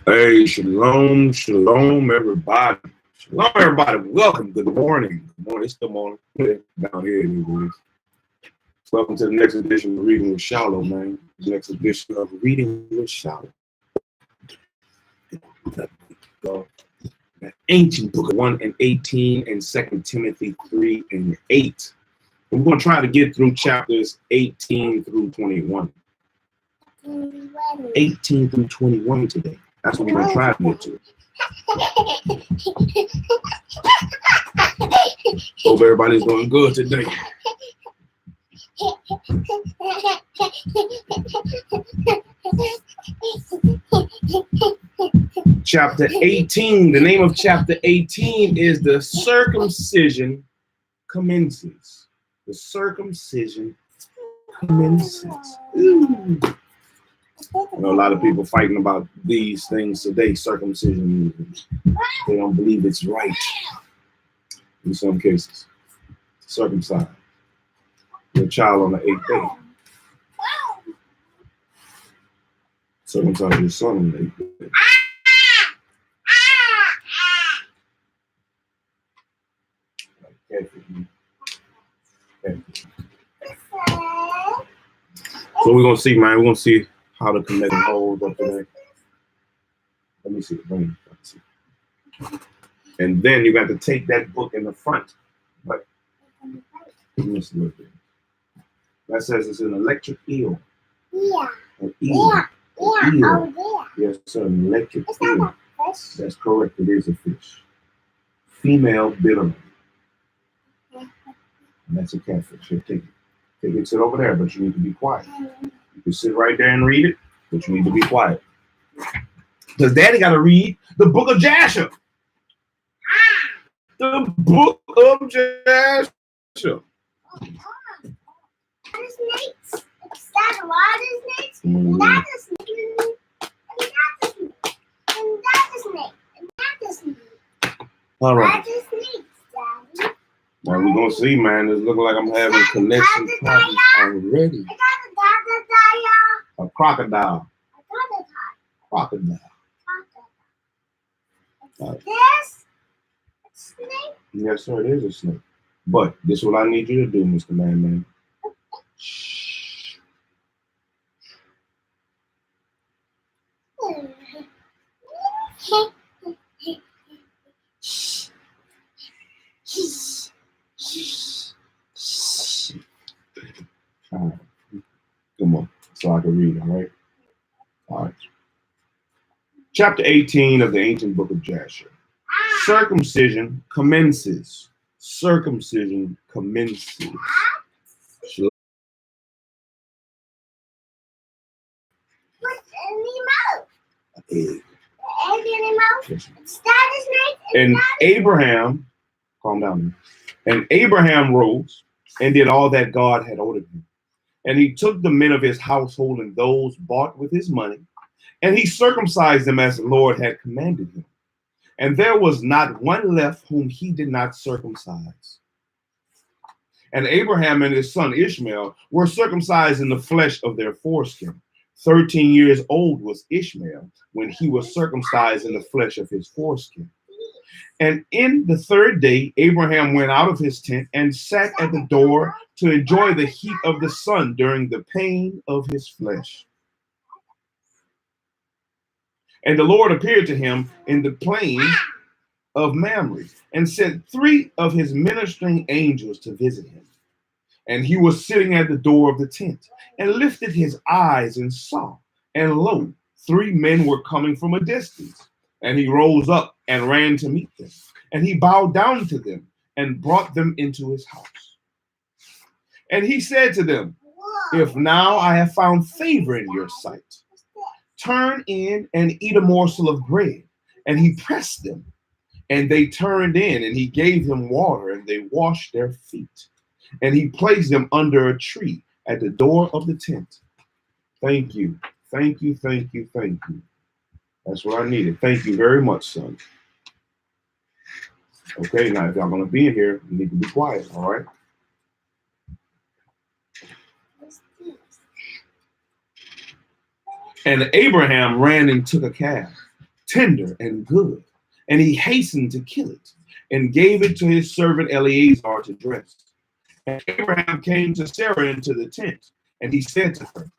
Hey, shalom, shalom, everybody. Shalom, everybody. Welcome. Good morning. Good morning. It's the morning. Down here, anyways. Welcome to the next edition of Reading with Shilo, man. The next edition of Reading with Shilo. The Ancient Book of 1 and 18 and 2 Timothy 3 and 8. And we're going to try to get through chapters 18 through 21. 18 through 21 today. That's what we're going to try to get to. Hope everybody's doing good today. Chapter 18. The name of chapter 18 is The Circumcision Commences. The circumcision commences. Ooh. I know a lot of people fighting about these things today, circumcision. They don't believe it's right in some cases. Circumcised your child on the 8th day. Circumcise your son on the 8th day. So we're gonna see, man. We're gonna see how the connection holds up today. Let me see. And then you got to take that book in the front. But just a little bit. That says it's an electric eel. Yeah. An eel. Yeah. An eel. Oh, yeah. Yes, sir. An electric It's eel. not a fish. That's correct. It is a fish. Female bitterman. And that's a catfish. Here, take it. Take it, sit over there, but you need to be quiet. You can sit right there and read it, but you need to be quiet. Because Daddy got to read the Book of Jasher. The Book of Jasher. Snakes. Is that a lot of snakes? And that's a snake. And that's a snake. And that's a snake. And that's a snake. All right. That's a snake, Daddy. Now we're going to see, man. It's looking like I'm having connection problems already. I got A crocodile. a Crocodile. This snake? Yes, sir. It is a snake. But this is what I need you to do, Mr. Man. Shh. All right. Come on. So I can read, all right? All right. Chapter 18 of the Ancient Book of Jasher. Circumcision commences. Circumcision commences. What's in the mouth? Egg. The egg in the mouth? Yes. It's that a snake? And Abraham, calm down. And Abraham rose and did all that God had ordered him. And he took the men of his household and those bought with his money, and he circumcised them as the Lord had commanded him. And there was not one left whom he did not circumcise. And Abraham and his son Ishmael were circumcised in the flesh of their foreskin. 13 years old was Ishmael when he was circumcised in the flesh of his foreskin. And in the 3rd day, Abraham went out of his tent and sat at the door to enjoy the heat of the sun during the pain of his flesh. And the Lord appeared to him in the plain of Mamre and sent 3 of his ministering angels to visit him. And he was sitting at the door of the tent and lifted his eyes and saw, and lo, 3 men were coming from a distance. And he rose up and ran to meet them. And he bowed down to them and brought them into his house. And he said to them, if now I have found favor in your sight, turn in and eat a morsel of bread. And he pressed them, and they turned in, and he gave them water, and they washed their feet. And he placed them under a tree at the door of the tent. Thank you. Thank you, thank you, thank you. That's what I needed. Thank you very much, son. Okay, now if y'all gonna be in here, you need to be quiet, all right? And Abraham ran and took a calf tender and good. And he hastened to kill it and gave it to his servant Eleazar to dress. And Abraham came to Sarah into the tent, and he said to her,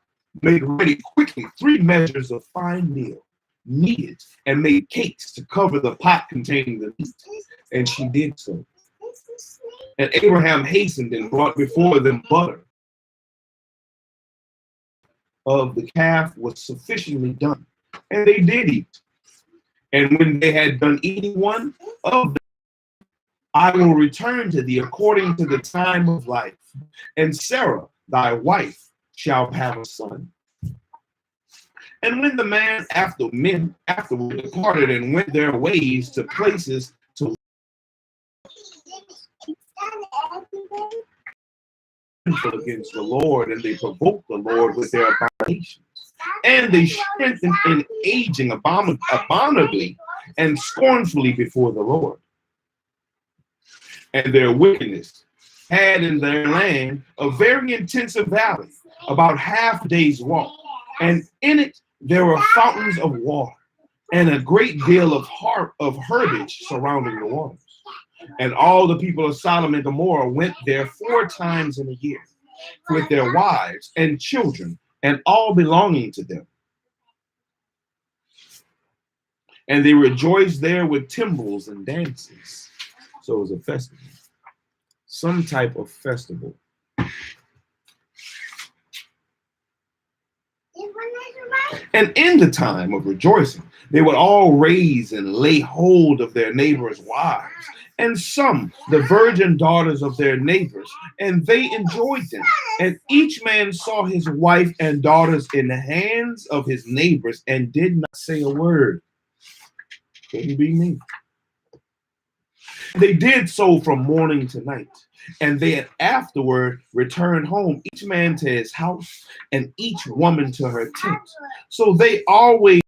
make ready quickly 3 measures of fine meal, knead it, and make cakes to cover the pot containing the meat. And she did so. And Abraham hastened and brought before them butter of the calf was sufficiently done, and they did eat. And when they had done eating one of them, I will return to thee according to the time of life, and Sarah, thy wife, shall have a son. And when the men afterward departed and went their ways to places to against the Lord, and they provoked the Lord with their abominations, and they strengthened in aging abominably and scornfully before the Lord. And their wickedness had in their land a very intensive valley, about half a day's walk, and in it there were fountains of water, and a great deal of herbage surrounding the waters. And all the people of Sodom and Gomorrah went there 4 times in a year, with their wives and children, and all belonging to them. And they rejoiced there with timbrels and dances. So it was a festival, some type of festival. And in the time of rejoicing, they would all raise and lay hold of their neighbors' wives, and some the virgin daughters of their neighbors, and they enjoyed them. And each man saw his wife and daughters in the hands of his neighbors, and did not say a word. Couldn't be me. They did so from morning to night, and they afterward returned home, each man to his house, and each woman to her tent. So they always